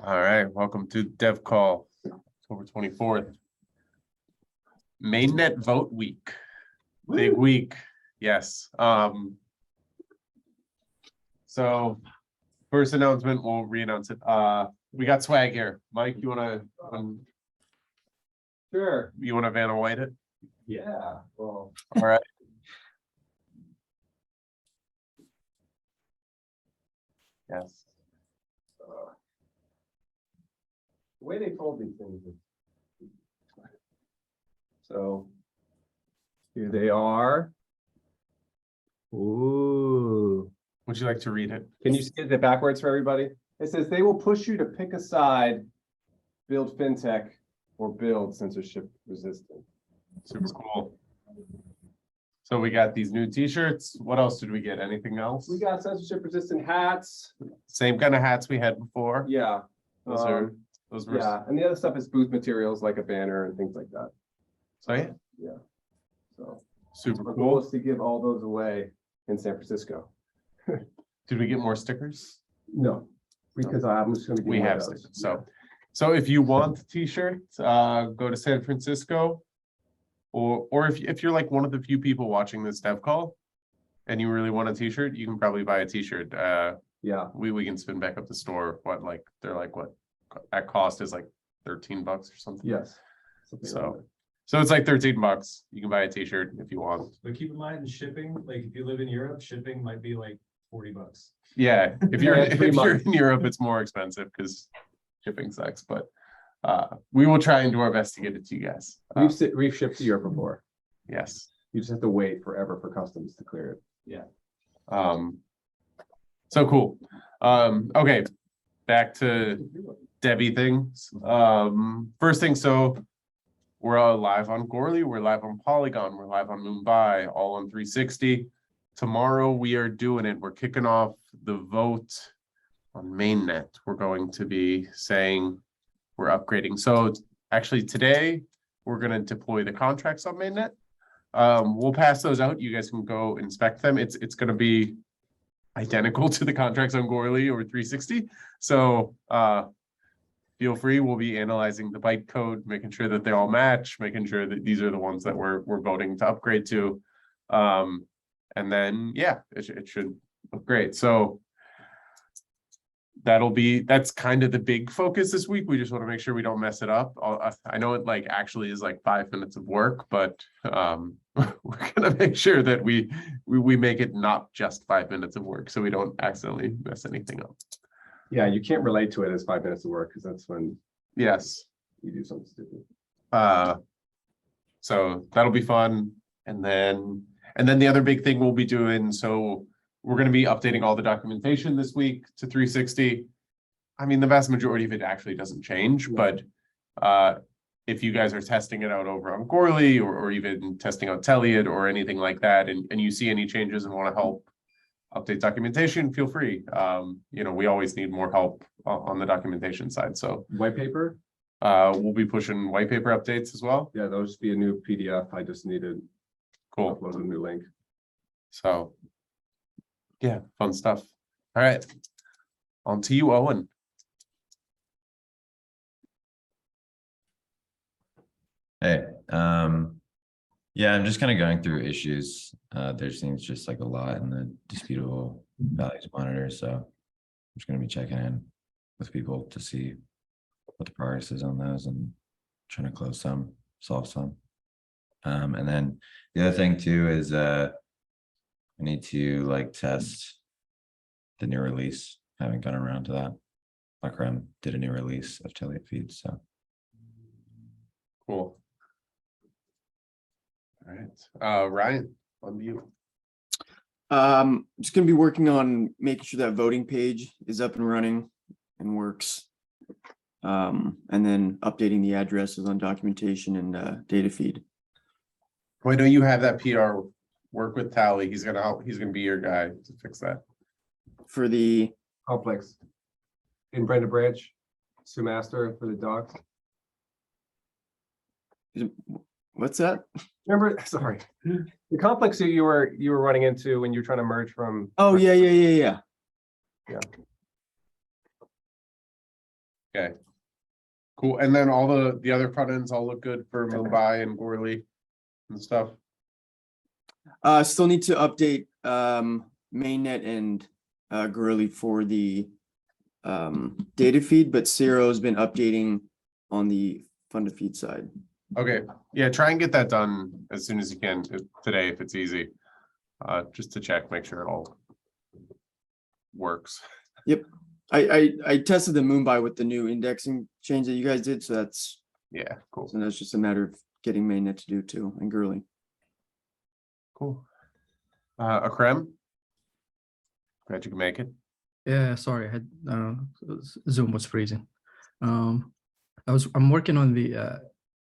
All right, welcome to Dev Call, October 24th. Mainnet vote week. Big week. Yes. So first announcement, we'll re-announce it. We got swag here. Mike, you wanna Sure. Vanna White it? Yeah. Well, All right. Yes. the way they told these things is so here they are. Ooh. Would you like to read it? Can you skip it backwards for everybody? It says they will push you to pick a side, build fintech, or build censorship resistant. Super cool. So we got these new t-shirts. What else did we get? Anything else? We got censorship resistant hats. Same kind of hats we had before. Yeah. Those were Yeah, and the other stuff is booth materials like a banner and things like that. So yeah. Yeah. So Super our goal cool. is to give all those away in San Francisco. Did we get more stickers? No, because I'm just gonna. We have stickers. So if you want the t-shirt, go to San Francisco. Or if you're like one of the few people watching this dev call and you really want a t-shirt, you can probably buy a t-shirt. Yeah. We can spin back up the store. What at cost is like $13 or something. Yes. So it's like $13. You can buy a t-shirt if you want. But keep in mind shipping, like if you live in Europe, shipping might be like $40. Yeah, if you're Yeah, if pretty you're much. in Europe, it's more expensive because shipping sucks. But we will try and do our best to get it to you guys. We've shipped to Europe before. Yes. You just have to wait forever for customs to clear it. So cool. Okay, back to Debbie things. First thing, so we're live on Gorley, we're live on Polygon, we're live on Mumbai, all on 360. Tomorrow we are doing it. We're kicking off the vote on mainnet. We're going to be saying we're upgrading. So actually today we're going to deploy the contracts on mainnet. We'll pass those out. You guys can go inspect them. It's going to be identical to the contracts on Gorley or 360. So feel free. We'll be analyzing the byte code, making sure that they all match, making sure that these are the ones that we're voting to upgrade to. And then, yeah, it should look great. So that's kind of the big focus this week. We just want to make sure we don't mess it up. I know it like actually is like 5 minutes of work, but we're gonna make sure that we make it not just 5 minutes of work, so we don't accidentally mess anything up. Yeah, you can't relate to it as 5 minutes of work because that's when Yes. you do something stupid. So that'll be fun. And then the other big thing we'll be doing, so we're going to be updating all the documentation this week to 360. I mean, the vast majority of it actually doesn't change, but if you guys are testing it out over on Gorley or even testing out Tellor or anything like that, and you see any changes and want to help update documentation, feel free. We always need more help on the documentation side. So White paper? we'll be pushing white paper updates as well. Yeah, that'll just be a new PDF. I just needed Cool. upload a new link. So yeah, fun stuff. All right. On to you, Owen. Hey, yeah, I'm just kind of going through issues. There seems just like a lot in the disputable values monitor, so I'm just going to be checking in with people to see what the progress is on those and trying to close some, solve some. And then the other thing too is I need to like test the new release. I haven't gotten around to that. Akram did a new release of Tellor feed, so Cool. All right. Ryan, on to you. Just gonna be working on making sure that voting page is up and running and works. And then updating the addresses on documentation and data feed. Well, I know you have that PR work with Tally. He's gonna help. He's gonna be your guy to fix that. For the Complex. In Brenda Branch, Sue Master for the docs. what's that? Remember, sorry, the complex that you were running into when you were trying to merge from. Oh yeah. Yeah. Okay. Cool, and then all the other front ends all look good for Mumbai and Gorley and stuff. Still need to update mainnet and Gurley for the data feed, but Ciro's been updating on the fund to feed side. Okay, yeah, try and get that done as soon as you can today if it's easy. Just to check, make sure it all works. Yep. I tested the Mumbai with the new indexing change that you guys did, so that's Cool. just a matter of getting mainnet to do too, and Gurley. Cool. Akrem? Glad you can make it. Yeah, sorry, I had Zoom was freezing. I'm working on the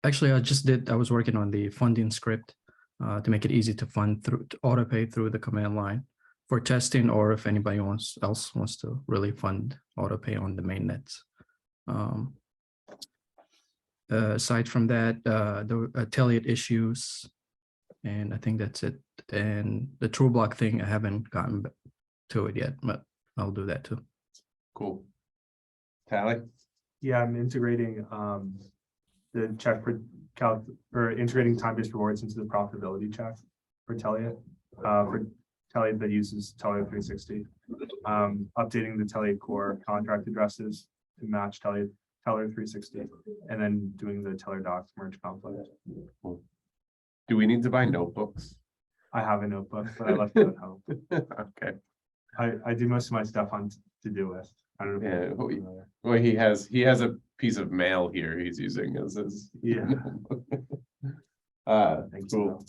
actually I was working on the funding script to make it easy to fund through to auto pay through the command line for testing, or if anybody else wants to really fund auto pay on the mainnets. Aside from that, the Tellor issues, and I think that's it. And the true block thing, I haven't gotten to it yet, but I'll do that too. Cool. Tally? Yeah, I'm integrating the check for calc or integrating time-based rewards into the profitability check for Tellor that uses Tellor 360. Updating the Tellor core contract addresses to match Tellor 360, and then doing the Tellor docs merge conflict. Cool. Do we need to buy notebooks? I have a notebook, but I left it at home. Okay. I do most of my stuff on to-do list. I don't know. Yeah, if you're familiar. Well, he has a piece of mail here he's using as his. Yeah. Thanks, Cool.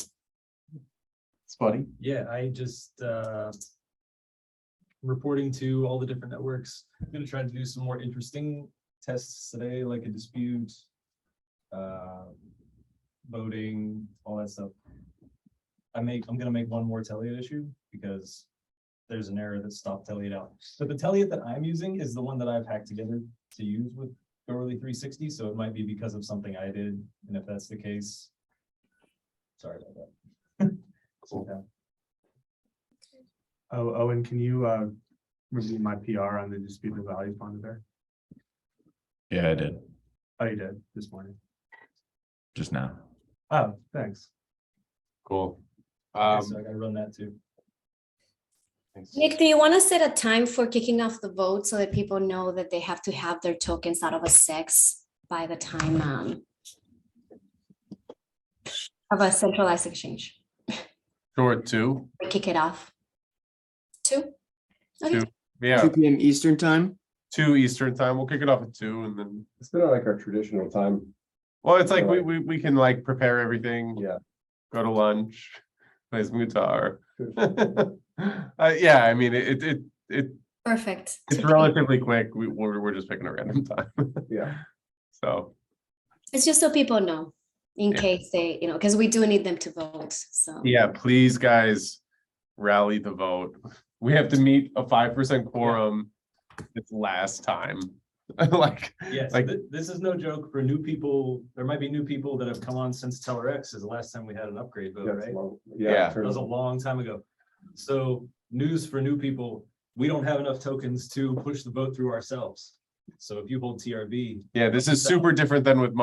Spuddy? Yeah, I just reporting to all the different networks. I'm gonna try to do some more interesting tests today, like a dispute, voting, all that stuff. I'm gonna make one more Tellor issue because there's an error that stopped Tellor out. But the Tellor that I'm using is the one that I've hacked together to use with Gorley 360, so it might be because of something I did, and if that's the case, sorry about that. Cool. Oh, and can you review my PR on the disputed values monitor? Yeah, I did Oh, you did this morning. just now. Oh, thanks. Cool. So I gotta run that too. Thanks. Nick, do you want to set a time for kicking off the vote so that people know that they have to have their tokens out of a 6 by the time of a centralized exchange? Sure, 2. We kick it off. 2? Okay. 2. Yeah, 2 p.m. Eastern time. 2 Eastern time. We'll kick it off at 2 and then, It's been like our traditional time. well, it's like Yeah. we can like prepare everything. Yeah. Go to lunch, play some guitar. Yeah, I mean, Perfect. it's relatively quick. We're just picking a random time. Yeah. So, It's just so people know in Yeah. case they, because we do need them to vote. So yeah, please, guys, rally the vote. We have to meet a 5% quorum this last time. Like, Yes, like- this is no joke for new people. There might be new people that have come on since Tellor X is the last time we had an upgrade vote, right? Yeah. That was a long time ago. So news for new people, we don't have enough tokens to push the vote through ourselves. So if you hold TRB, yeah, this is super different than with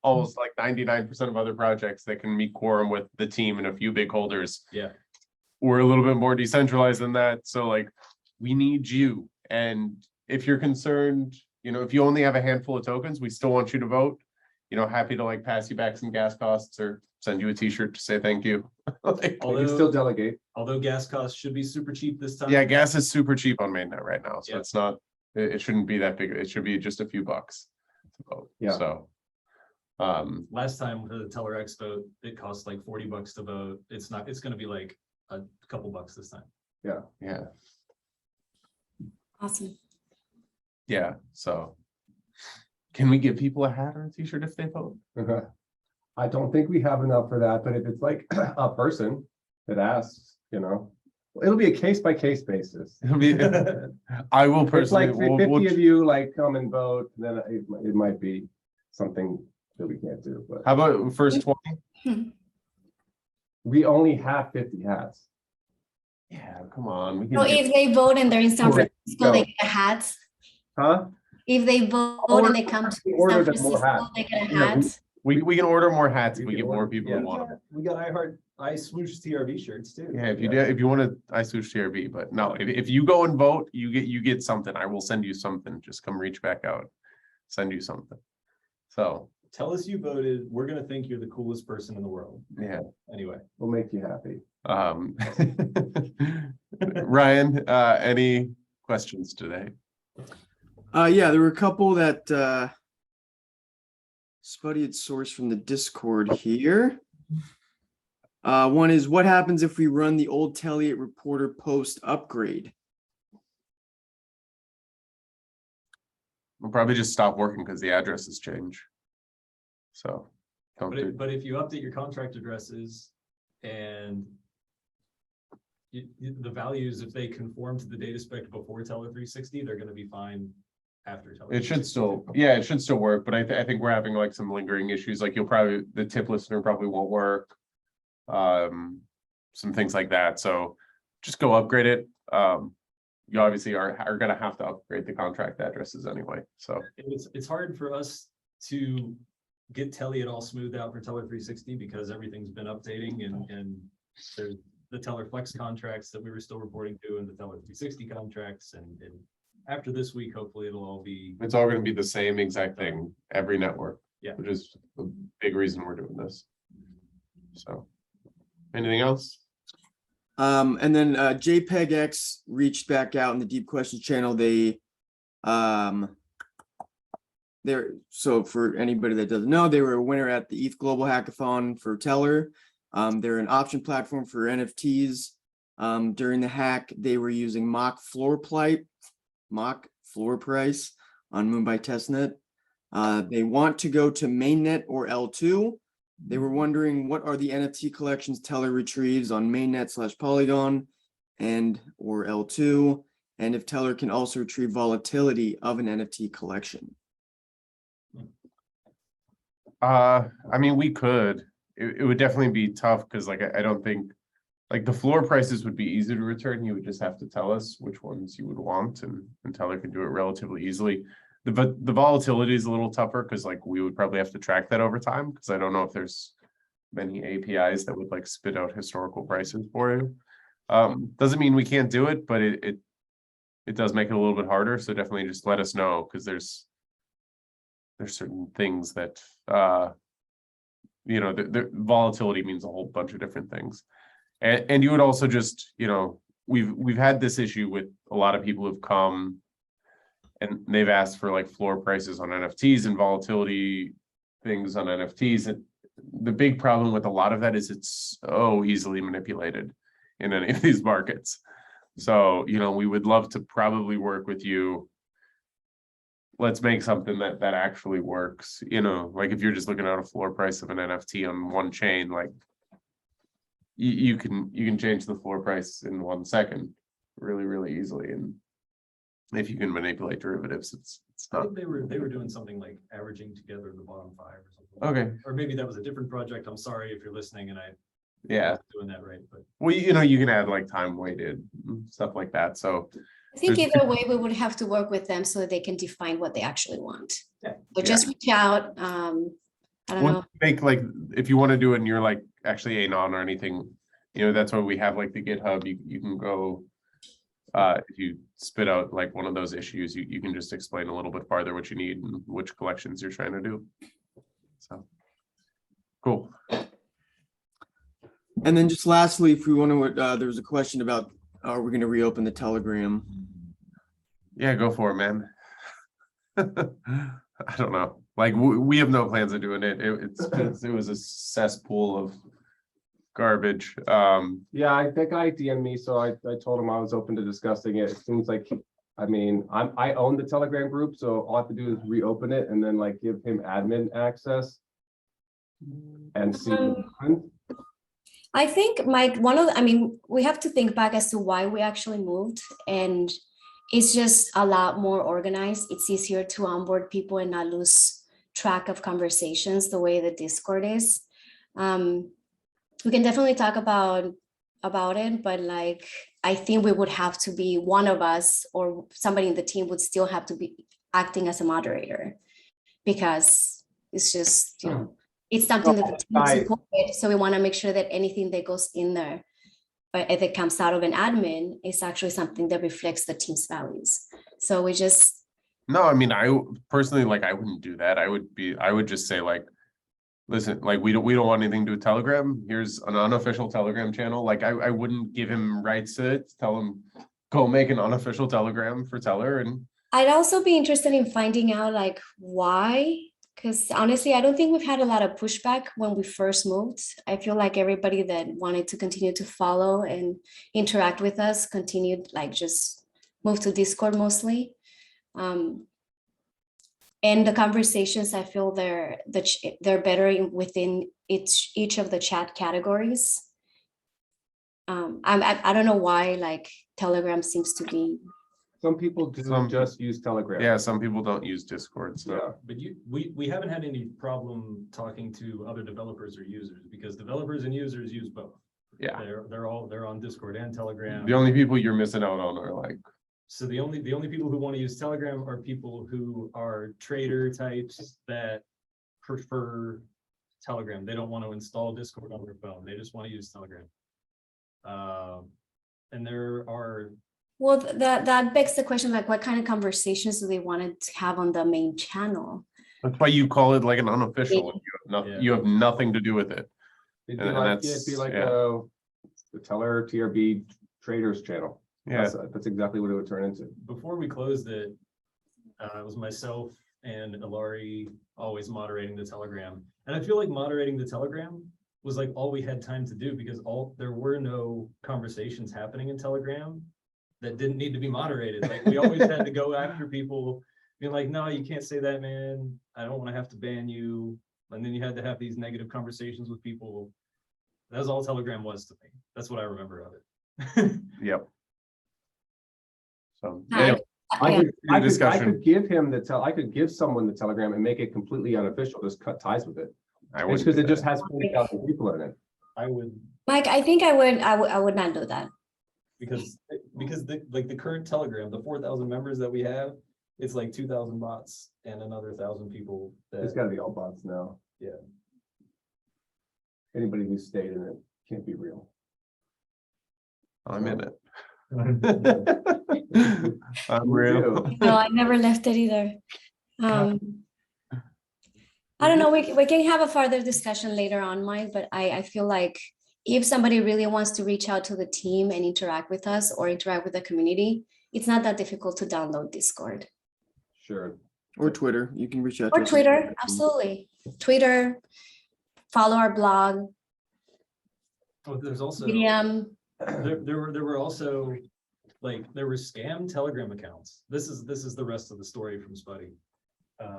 almost like 99% of other projects that can meet quorum with the team and a few big holders. yeah, We're a little bit more decentralized than that. So like, we need you. And if you're concerned, if you only have a handful of tokens, we still want you to vote. Happy to like pass you back some gas costs or send you a t-shirt to say thank you. Like, You can still delegate. although gas costs should be super cheap this time. yeah, gas is super cheap on mainnet right now. So Yeah. it's not, it shouldn't be that big. It should be just a few bucks to vote. Yeah. So, Last time for the Tellor X vote, it cost like $40 to vote. It's gonna be like a couple bucks this time. yeah, awesome. yeah. So can we give people a hat or a t-shirt if they vote? I don't think we have enough for that, but if it's like a person that asks, it'll be a case by case basis. It'll be, I will It's personally, like we'll- 50 we'll- of you like come and vote, then it might be something that we can't do, but how about first 20? we only have 50 hats. Yeah, come on. We So can if they vote and they're in San Okay, Francisco, go. they get a hat. Huh? if they vote Or- and they come to order San them more Francisco, hats. they get a Yeah, hat. We can order more hats if You we can get more order- people who We want them. got I Swoosh TRV shirts too. Yeah, if you want to, I switch TRB, but no, if you go and vote, you get something. I will send you something. Just come reach back out. Send you something. So, Tell us you voted. We're gonna think you're the coolest person in the world. yeah. Anyway, We'll make you happy. Ryan, any questions today? Yeah, there were a couple that Spuddy had sourced from the Discord here. One is, what happens if we run the old Telliot reporter post upgrade? We'll probably just stop working because the addresses change. So, don't do. but if you update your contract addresses and the values, if they conform to the data spec before Tellor 360, they're gonna be fine after Tellor. It should 360. still, yeah, it should still work, but I think we're having like some lingering issues, like the tip listener probably won't work. Some things like that, so just go upgrade it. You obviously are gonna have to upgrade the contract addresses anyway, so. It's hard for us to get Telliot all smoothed out for Tellor 360 because everything's been updating and there's the Tellor Flex contracts that we were still reporting to and the Tellor 360 contracts and after this week, hopefully it'll all be. It's all gonna be the same exact thing, every network. Yeah. Which is a big reason we're doing this. So, anything else? And then JPEG-X reached back out in the Deep Questions channel. So for anybody that doesn't know, they were a winner at the ETH Global Hackathon for Tellor. They're an option platform for NFTs. During the hack, they were using mock floor price on Mumbai testnet. They want to go to mainnet or L2. They were wondering, what are the NFT collections Tellor retrieves on mainnet/Polygon and or L2, and if Tellor can also retrieve volatility of an NFT collection. I mean, we could. It would definitely be tough because like I don't think like the floor prices would be easy to return. You would just have to tell us which ones you would want, and Tellor can do it relatively easily. The volatility is a little tougher because like we would probably have to track that over time because I don't know if there's many APIs that would like spit out historical prices for you. Doesn't mean we can't do it, but it does make it a little bit harder. So definitely just let us know because there's certain things that the volatility means a whole bunch of different things. And you would also just, we've had this issue with a lot of people who've come and they've asked for like floor prices on NFTs and volatility things on NFTs. And the big problem with a lot of that is it's so easily manipulated in any of these markets. So, we would love to probably work with you. Let's make something that actually works, like if you're just looking at a floor price of an NFT on one chain, like you can change the floor price in 1 second really, really easily. And if you can manipulate derivatives, it's I not. think they were doing something like averaging together the bottom 5 or something. Okay. Or maybe that was a different project. I'm sorry if you're listening and I Yeah. wasn't doing that right, but Well, you can add like time weighted stuff like that. So I think There's- either way, we would have to work with them so that they can define what they actually want. Yeah. So just reach out. I don't know. make like if you want to do it and you're like actually anon or anything, that's why we have like the GitHub. You can go if you spit out like one of those issues, you can just explain a little bit farther what you need and which collections you're trying to do. So cool. And then just lastly, if we want to, there was a question about, are we going to reopen the Telegram? Yeah, go for it, man. I don't know. Like we have no plans of doing it. It was a cesspool of garbage. Yeah, I think I DM'd me, so I told him I was open to discussing it. It seems like, I own the Telegram group, so all I have to do is reopen it and then like give him admin access. And see what happens. I think we have to think back as to why we actually moved, and it's just a lot more organized. It's easier to onboard people and not lose track of conversations the way the Discord is. We can definitely talk about it, but like I think we would have to be one of us or somebody in the team would still have to be acting as a moderator, because it's just, you know, it's something that the team supported. So we want to make sure that anything that goes in there, but if it comes out of an admin, is actually something that reflects the team's values. So we just, No, I mean, I personally, like, I wouldn't do that. I would just say like, listen, like, we don't want anything to do with Telegram. Here's an unofficial Telegram channel. Like, I wouldn't give him rights to it. Tell him, go make an unofficial Telegram for Tellor. And I'd also be interested in finding out like why, because honestly, I don't think we've had a lot of pushback when we first moved. I feel like everybody that wanted to continue to follow and interact with us continued, like, just move to Discord mostly. And the conversations, I feel they're better within each of the chat categories. I don't know why, like, Telegram seems to be. Some people do just use Telegram. yeah, some people don't use Discord, so. Yeah. But we haven't had any problem talking to other developers or users, because developers and users use both. Yeah, They're on Discord and Telegram. the only people you're missing out on are like, So the only people who want to use Telegram are people who are trader types that prefer Telegram. They don't want to install Discord on their phone. They just want to use Telegram. And there are, Well, that begs the question, like, what kind of conversations do they want to have on the main channel? that's why you call it like an unofficial. You have nothing, Yeah. you have nothing to do with it. It'd And be like, that's- it'd be like yeah. the Tellor TRB traders channel. Yeah, That's exactly what it would turn into. before we closed it, it was myself and Ilari always moderating the Telegram. And I feel like moderating the Telegram was like all we had time to do, because there were no conversations happening in Telegram that didn't need to be moderated. Like, we always had to go after people being like, no, you can't say that, man. I don't want to have to ban you. And then you had to have these negative conversations with people. That's all Telegram was to me. That's what I remember of it. yep. So, Hi. anyway, I discussion. could give him I could give someone the Telegram and make it completely unofficial, just cut ties with it. I It's would, because it just has 40,000 people in it. I would, Mike, I think I would not do that. because the current Telegram, the 4,000 members that we have, it's like 2,000 bots and another 1,000 people It's that, gotta be all bots now. Yeah. Anybody who stayed in it can't be real. I'm in it. I'm real. No, I never left it either. I don't know, we can have a further discussion later on, Mike, but I feel like if somebody really wants to reach out to the team and interact with us or interact with the community, it's not that difficult to download Discord. Sure. Or Twitter, you can reach out. Or to us. Twitter, absolutely. Twitter, follow our blog, oh, there's also, Medium. there were also, like, there were scam Telegram accounts. This is the rest of the story from Spuddy.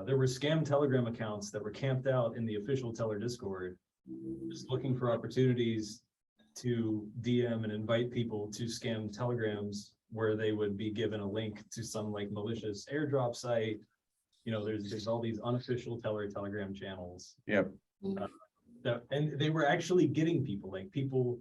There were scam Telegram accounts that were camped out in the official Tellor Discord, just looking for opportunities to DM and invite people to scam telegrams, where they would be given a link to some like malicious airdrop site. You know, there's all these unofficial Tellor Telegram channels. Yep. And they were actually getting people, like, people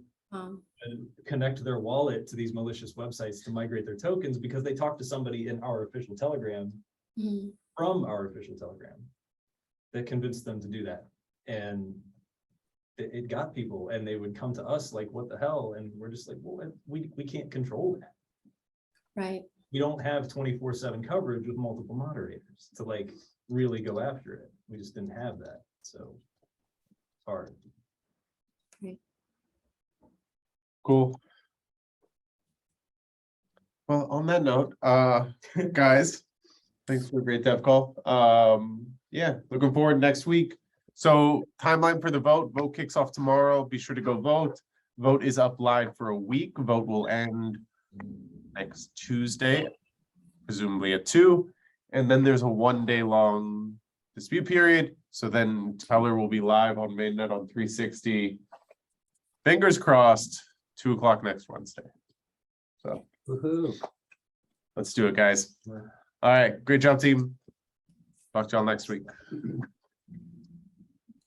connect their wallet to these malicious websites to migrate their tokens because they talked to somebody in our official Telegram Mhm. from our official Telegram that convinced them to do that. And it got people, and they would come to us like, what the hell? And we're just like, well, we can't control that. Right. We don't have 24/7 coverage with multiple moderators to like really go after it. We just didn't have that. So it's hard. Cool. Well, on that note, guys, thanks for a great dev call. Yeah, looking forward next week. So timeline for the vote kicks off tomorrow. Be sure to go vote. Vote is up live for a week. Vote will end next Tuesday, presumably at 2. And then there's a 1-day long dispute period. So then Tellor will be live on mainnet on 360. Fingers crossed, 2 o'clock next Wednesday. So Woohoo. let's do it, guys. All right, great job, team. Talk to y'all next week.